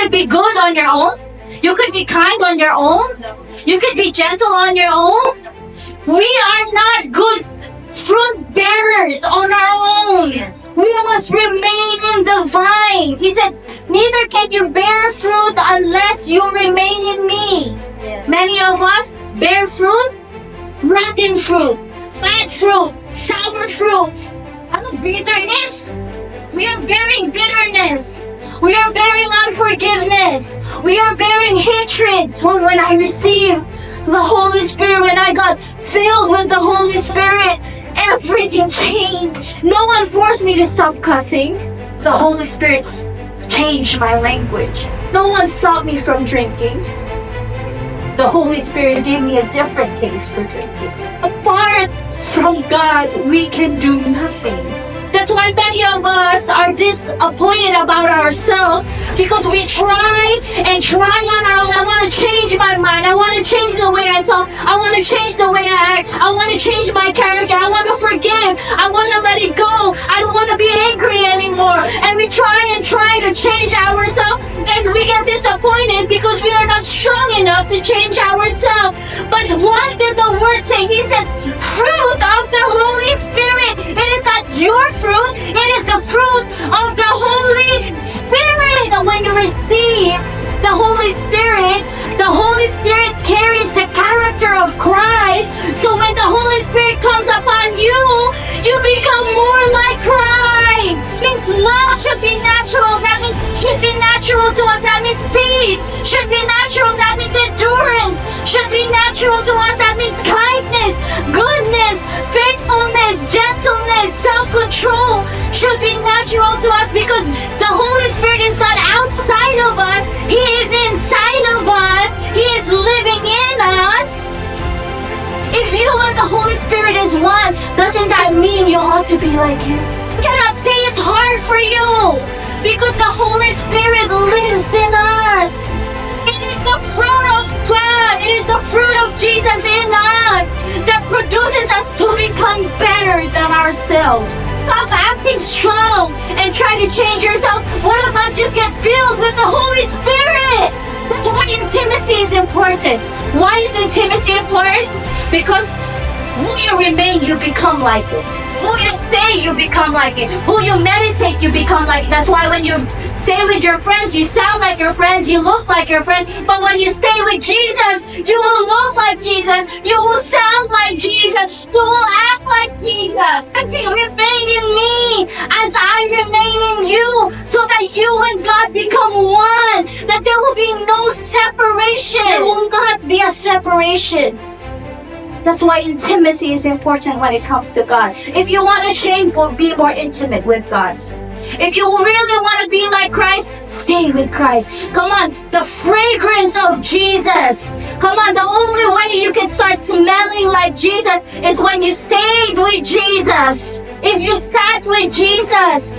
could be good on your own. You could be kind on your own. You could be gentle on your own. We are not good fruit bearers on our own. We must remain in the vine. He said, neither can you bear fruit unless you remain in me. Many of us bear fruit, rotten fruit, bad fruit, sour fruits. Ano, bitterness? We are bearing bitterness. We are bearing unforgiveness. We are bearing hatred. Well, when I received the Holy Spirit, when I got filled with the Holy Spirit, everything changed. No one forced me to stop cussing. The Holy Spirit changed my language. No one stopped me from drinking. The Holy Spirit gave me a different taste for drinking. Apart from God, we can do nothing. That's why many of us are disappointed about ourselves, because we try and try on our own. I want to change my mind. I want to change the way I talk. I want to change the way I act. I want to change my character. I want to forgive. I want to let it go. I don't want to be angry anymore. And we try and try to change ourselves, and we get disappointed because we are not strong enough to change ourselves. But what did the Word say? He said, fruit of the Holy Spirit. It is not your fruit. It is the fruit of the Holy Spirit. And when you receive the Holy Spirit carries the character of Christ. So when the Holy Spirit comes upon you, you become more like Christ. Means love should be natural. That means should be natural to us. That means peace should be natural. That means endurance should be natural to us. That means kindness, goodness, faithfulness, gentleness, self-control should be natural to us, because the Holy Spirit is not outside of us. He is inside of us. He is living in us. If you and the Holy Spirit is one, doesn't that mean you ought to be like Him? You cannot say it's hard for you, because the Holy Spirit lives in us. It is the fruit of God. It is the fruit of Jesus in us that produces us to become better than ourselves. Stop acting strong and try to change yourself. What about just get filled with the Holy Spirit? That's why intimacy is important. Why is intimacy important? Because who you remain, you become like it. Who you stay, you become like it. Who you meditate, you become like it. That's why when you stay with your friends, you sound like your friends, you look like your friends. But when you stay with Jesus, you will look like Jesus. You will sound like Jesus. You will act like Jesus. As you remain in me, as I remain in you, so that you and God become one. That there will be no separation. There will not be a separation. That's why intimacy is important when it comes to God. If you want to change, be more intimate with God. If you really want to be like Christ, stay with Christ. Come on, the fragrance of Jesus. Come on, the only way you can start smelling like Jesus is when you stayed with Jesus. If you sat with Jesus,